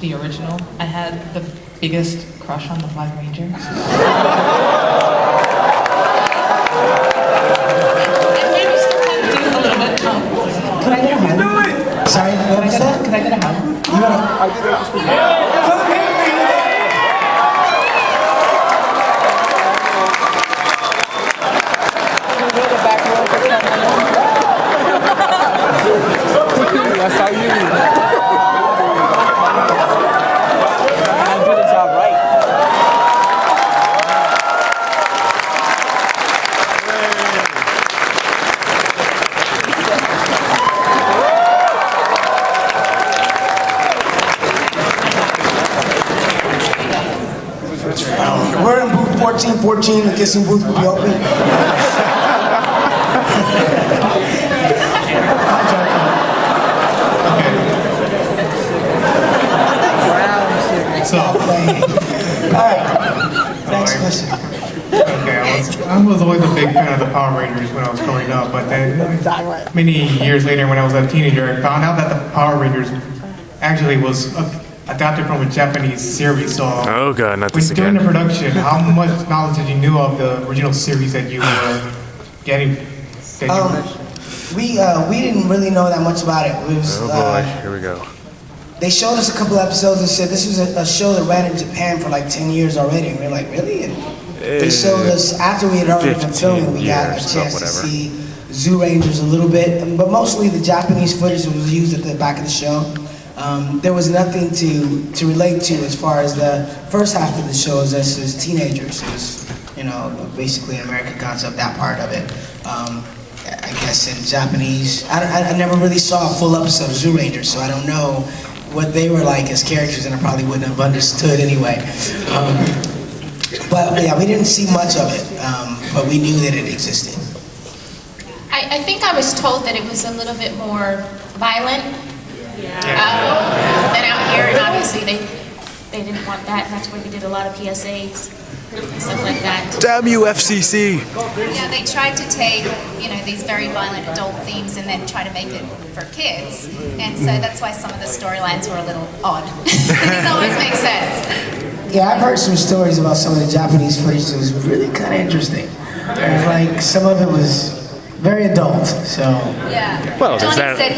the original, I had the biggest crush on the Black Ranger. And maybe still kind of do a little bit. Could I get a hug? Sorry, what was that? Could I get a hug? You That's how you do the job right. We're in booth 1414. The kissing booth will be open. Alright, next question. Okay, I was always a big fan of the Power Rangers when I was growing up, but then many years later when I was a teenager, I found out that the Power Rangers actually was adapted from a Japanese series. So oh god, not this during again. the production, how much knowledge did you know of the original series that you were getting? We didn't really know that much about it. It was, Oh boy, here we go. they showed us a couple episodes and said this was a show that ran in Japan for like 10 years already. And we were like, really? And they showed us, after we had already been filming, we got a chance to see Zoo Rangers a little bit, but mostly the Japanese footage that was used at the back of the show. There was nothing to relate to as far as the first half of the show as us as teenagers. It was, you know, basically an American concept, that part of it. I guess in Japanese, I never really saw a full episode of Zoo Rangers, so I don't know what they were like as characters, and I probably wouldn't have understood anyway. But yeah, we didn't see much of it, but we knew that it existed. I think I was told that it was a little bit more violent than out here, and obviously they didn't want that, and that's why we did a lot of PSAs and stuff like that. Damn you, FCC! Yeah, they tried to take, you know, these very violent adult themes and then try to make it for kids. And so that's why some of the storylines were a little odd. It didn't always make sense. Yeah, I've heard some stories about some of the Japanese footage that was really kind of interesting. It was like, some of it was very adult, so... Yeah. Well, there's Johnny that. said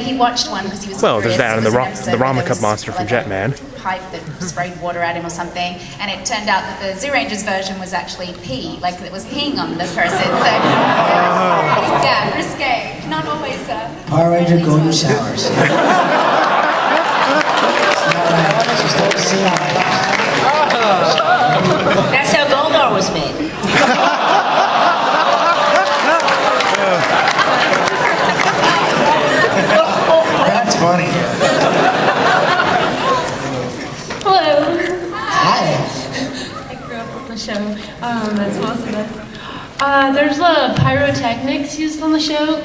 he watched one because he was Well, there's curious. that and It the was an episode the where Rama there Cup was monster from like a Jetman. pipe that sprayed water at him or something, and it turned out that the Zoo Rangers version was actually pee, like it was peeing on the person. So yeah, risque. Not always. Power Ranger golden showers. It's not right. Just don't see how That's how Goldar was made. That's funny. Hello. Hi. I grew up with the show. That's awesome. There's pyrotechnics used on the show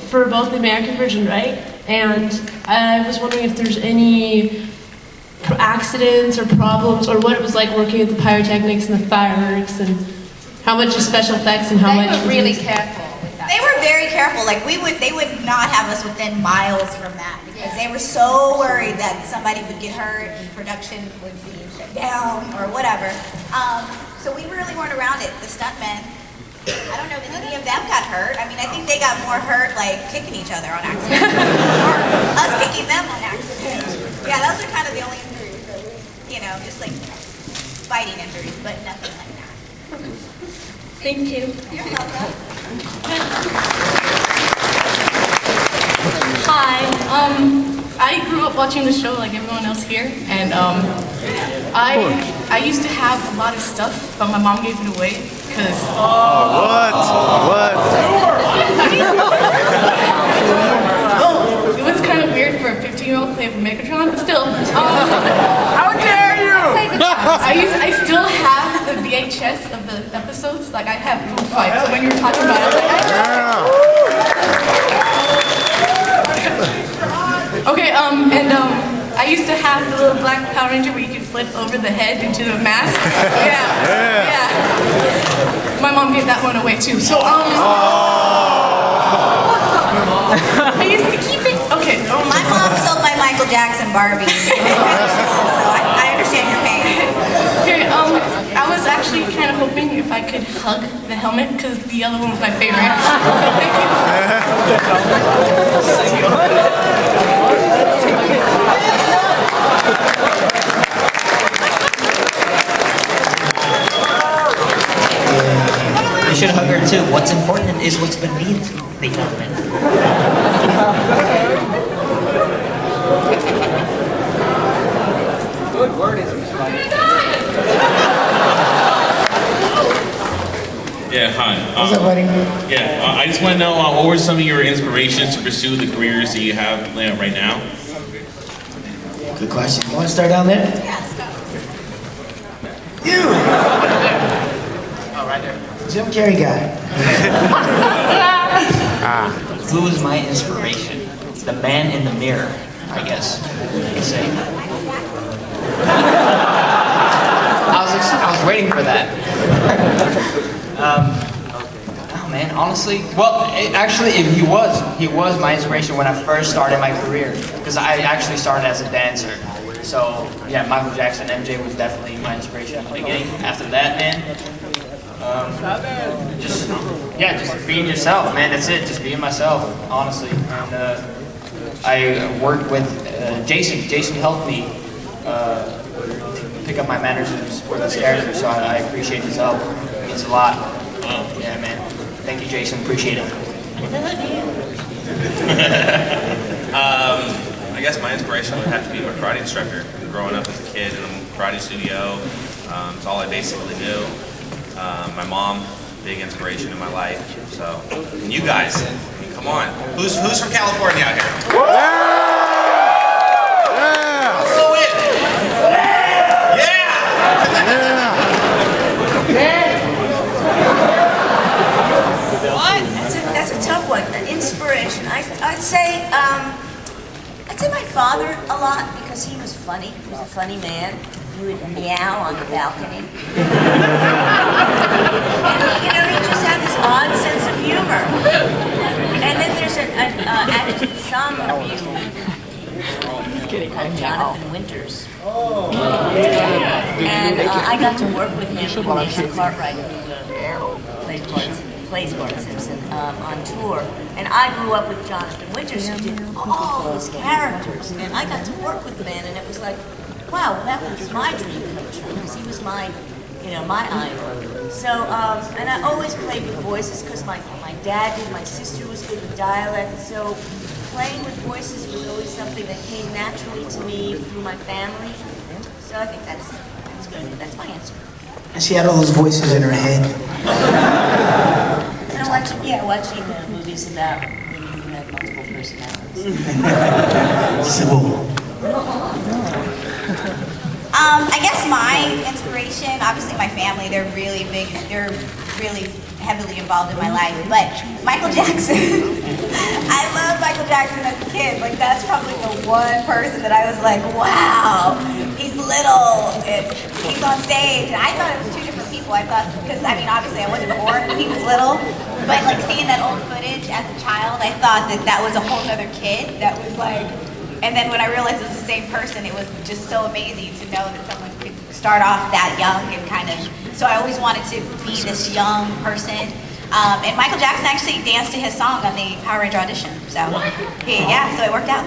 for both the American version, right? And I was wondering if there's any accidents or problems, or what it was like working with the pyrotechnics and the fireworks, and how much is special effects and how much. They were really careful with that. They were very careful. Like they would not have us within miles from that because they were so worried that somebody would get hurt and production would be shut down or whatever. So we really weren't around it. The stuntmen, I don't know that any of them got hurt. I mean, I think they got more hurt like kicking each other on accident or us kicking them on accident. Yeah, those are kind of the only injuries. So you know, just like fighting injuries, but nothing like that. Thank you. You're welcome. Hi. I grew up watching the show like everyone else here, and I used to have a lot of stuff, but my mom gave it away because. What? Oh, it was kind of weird for a 15-year-old to play with Megatron, but still. How dare you! I still have the VHS of the episodes. Like I have food fights. So when you were talking about it, I was like, okay, I used to have the little black Power Ranger where you could flip over the head into the mask. Yeah. My mom gave that one away too. So I used to keep it. Okay. Oh, my mom sold my Michael Jackson Barbie. actually kind of hoping if I could hug the helmet because the yellow one was my favorite. Thank You should hug her too. What's important is what's beneath the helmet. Good word is Yeah, hi. What's up, buddy? Yeah, I just want to know what were some of your inspirations to pursue the careers that you have right now? Good question. You want to start down there? Yeah, stop. You! Oh, right there. Jim Carrey guy. Who is my inspiration? The man in the mirror, I guess you could say. I was waiting for that. Oh man, honestly, well, he was my inspiration when I first started my career, because I actually started as a dancer. So yeah, Michael Jackson, MJ was definitely my inspiration at the beginning. After that, man, just being yourself, man. That's it. Just being myself, honestly. And I worked with Jason. Jason helped me pick up my mannerisms for this character, so I appreciate his help. It means a lot. Yeah, man. Thank you, Jason. Appreciate it. I guess my inspiration would have to be my karate instructor. Growing up as a kid in a karate studio, it's all I basically knew. My mom, big inspiration in my life. So, and you guys, I mean, come on. Who's from California out here? So it. What? That's a tough one. An inspiration. I'd say my father a lot because he was funny. He was a funny man. He would meow on the balcony. And he just had this odd sense of humor. And then there's actually some of you called Jonathan Winters. And I got to work with him with Nathan Cartwright, who plays Bart Simpson, on tour. And I grew up with Jonathan Winters, who did all his characters. And I got to work with the man, and it was like, wow, that was my dream come true, because he was my idol. So, and I always played with voices, because my dad did, my sister was good with dialect, so playing with voices was always something that came naturally to me through my family. So I think that's good. That's my answer. And she had all those voices in her head. And watching movies about women who have multiple personalities. Sybil. I guess my inspiration, obviously my family, they're really heavily involved in my life, but Michael Jackson. I love Michael Jackson as a kid. Like, that's probably the one person that I was like, wow, he's little, and he's on stage, and I thought it was two different people. I thought, because obviously I wasn't born when he was little, but like seeing that old footage as a child, I thought that was a whole other kid that was like. And then when I realized it was the same person, it was just so amazing to know that someone could start off that young and kind of, so I always wanted to be this young person. And Michael Jackson actually danced to his song on the Power Ranger audition. So, yeah, so it worked out.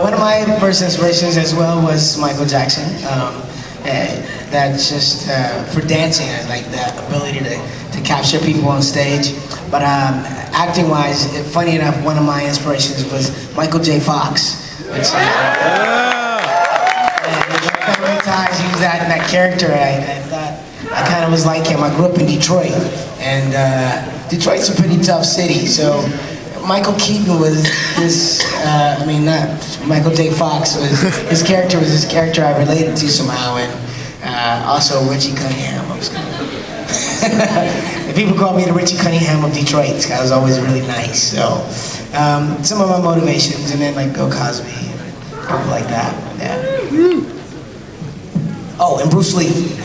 One of my first inspirations as well was Michael Jackson. That's just for dancing, I like the ability to capture people on stage. But acting-wise, funny enough, one of my inspirations was Michael J. Fox. Which, family ties, he was that character. I thought I kind of was like him. I grew up in Detroit, and Detroit's a pretty tough city. So Michael Keaton was this. Not Michael J. Fox. His character was this character I related to somehow, and also Richie Cunningham. I was kind of. People call me the Richie Cunningham of Detroit. This guy was always really nice. So some of my motivations, and then like Bill Cosby, people like that. Yeah. Oh, and Bruce Lee.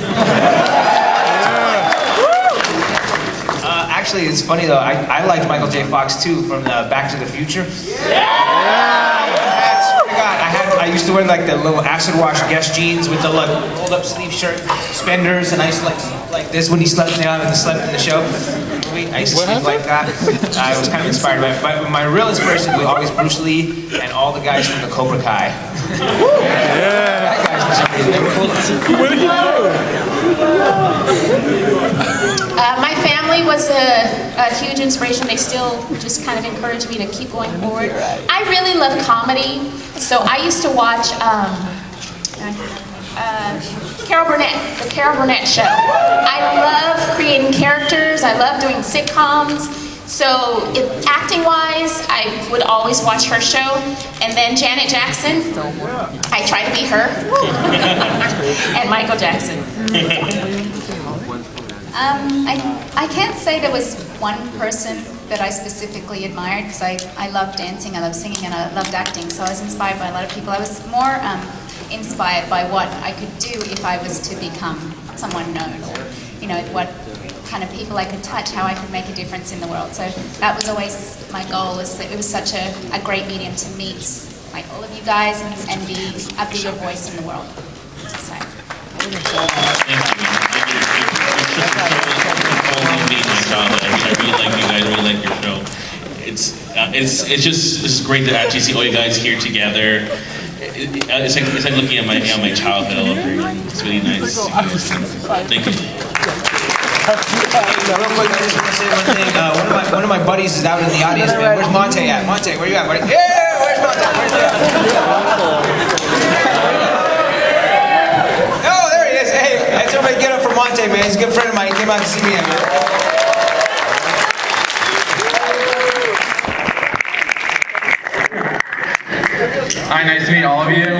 Actually, it's funny though. I liked Michael J. Fox too from Back to the Future. I used used to wear like the little acid wash Guess jeans with the like rolled up sleeve shirt, suspenders, and I used to like this when he slept down and slept in the show. I used to sleep like that. I was kind of inspired by it. But my real inspiration was always Bruce Lee and all the guys from the Cobra Kai. That guys for some reason, they were cool. What did he do? My family was a huge inspiration. They still just kind of encourage me to keep going forward. I really love comedy, so I used to watch Carol Burnett, the Carol Burnett Show. I love creating characters. I love doing sitcoms. So acting-wise, I would always watch her show. And then Janet Jackson, I try to be her. And Michael Jackson. I can't say there was one person that I specifically admired because I love dancing, I love singing, and I loved acting. So I was inspired by a lot of people. I was more inspired by what I could do if I was to become someone known, or what kind of people I could touch, how I could make a difference in the world. So that was always my goal. It was such a great medium to meet like all of you guys and be a bigger voice in the world. So. I really like you guys. I really like your show. It's just great to actually see all you guys here together. It's like looking at my childhood all over again. It's really nice. Thank you. Real quick, I just want to say one thing. One of my buddies is out in the audience, man. Where's Monte at? Monte, where you at, buddy? Yeah, where's Monte? Where's he at? Oh, there he is. Hey, let's everybody get up for Monte, man. He's a good friend of mine. He came out to see me. Hi, nice to meet all of you.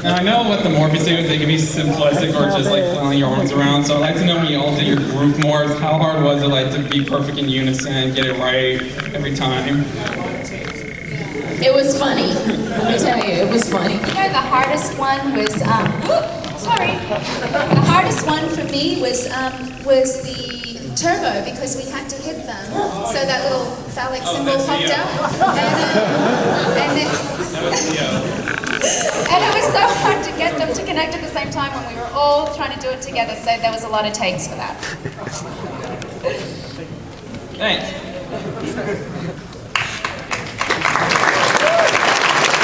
Now, I know what the Morpheus thing was, they can be simplistic or just like flailing your arms around, so I'd like to know when you all did your group morphs, how hard was it like to be perfect in unison, get it right every time? It was funny. Let me tell you, it was funny. The hardest one was, the hardest one for me was the turbo, because we had to hit them so that little phallic symbol popped out. And it was so hard to get them to connect at the same time when we were all trying to do it together, so there was a lot of takes for that. Thanks.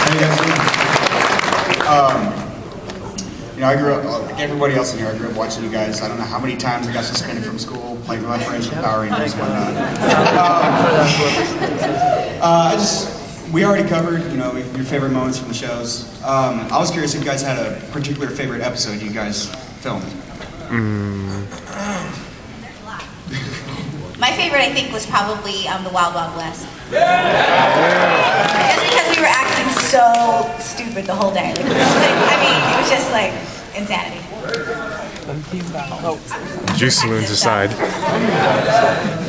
How you guys doing? I grew up, like everybody else in here, I grew up watching you guys. I don't know how many times I got suspended from school, playing my friends with Power Rangers and whatnot. We already covered, your favorite moments from the shows. I was curious if you guys had a particular favorite episode you guys filmed. My favorite, I think, was probably the Wild Wild West. Just because we were acting so stupid the whole day. It was just like insanity. Juice saloons aside.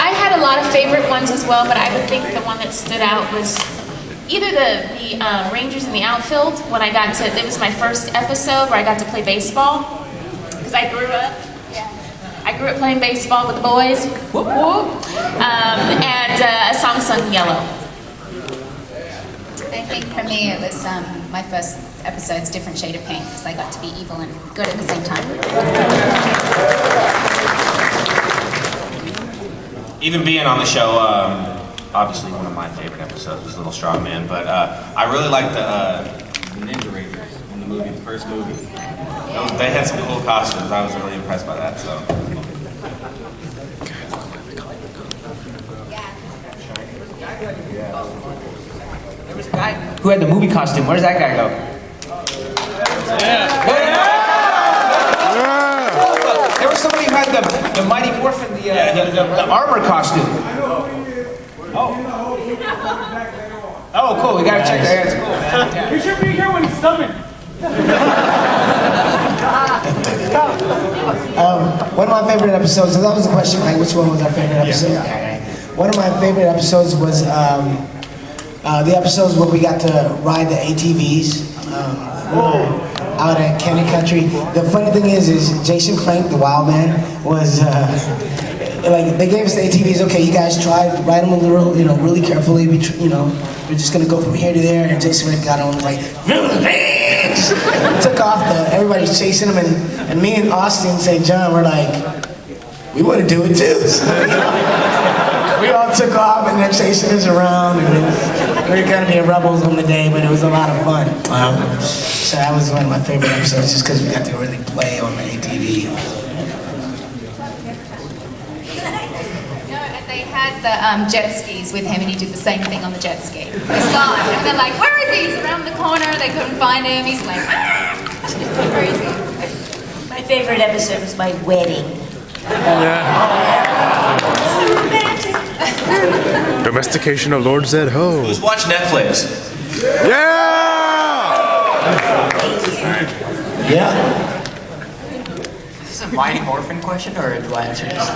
I had a lot of favorite ones as well, but I would think the one that stood out was either the Rangers in the outfield, when I got to, it was my first episode where I got to play baseball, because I grew up playing baseball with the boys, whoop whoop, and a song sung Yellow. I think for me it was my first episode's Different Shade of Pink, because I got to be evil and good at the same time. Even being on the show, obviously one of my favorite episodes was Little Strong Man, but I really liked the Ninja Rangers in the movie, the first movie. They had some cool costumes. I was really impressed by that. So. There was a guy who had the movie costume. Where does that guy go? There was somebody who had the Mighty Morphin, the armor costume. Oh, cool. We gotta check that. That's cool, man. Yeah. You should be here when he's summoned. One of my favorite episodes, so that was the question, like which one was our favorite episode? Yeah. One of my favorite episodes was the episodes where we got to ride the ATVs. We were out at Canyon Country. The funny thing is Jason Frank, the wild man, was like they gave us the ATVs. Okay, you guys try to ride them a little, really carefully. We're just gonna go from here to there. And Jason Frank got on and was like, took off. Everybody's chasing him, and me and Austin St. John were like, we want to do it too. So, we all took off, and they're chasing us around, and we were gonna be rebels on the day, but it was a lot of fun. So that was one of my favorite episodes, just because we got to really play on the ATV. They had the jet skis with him, and he did the same thing on the jet ski. He's gone, and they're like, "Where is he?" He's around the corner. They couldn't find him. He's like, crazy. My favorite episode was my wedding. Domestication of Lord Zed Ho. Who's watched Netflix? Yeah! Yeah. Is this a Mighty Morphin question, or do I answer this?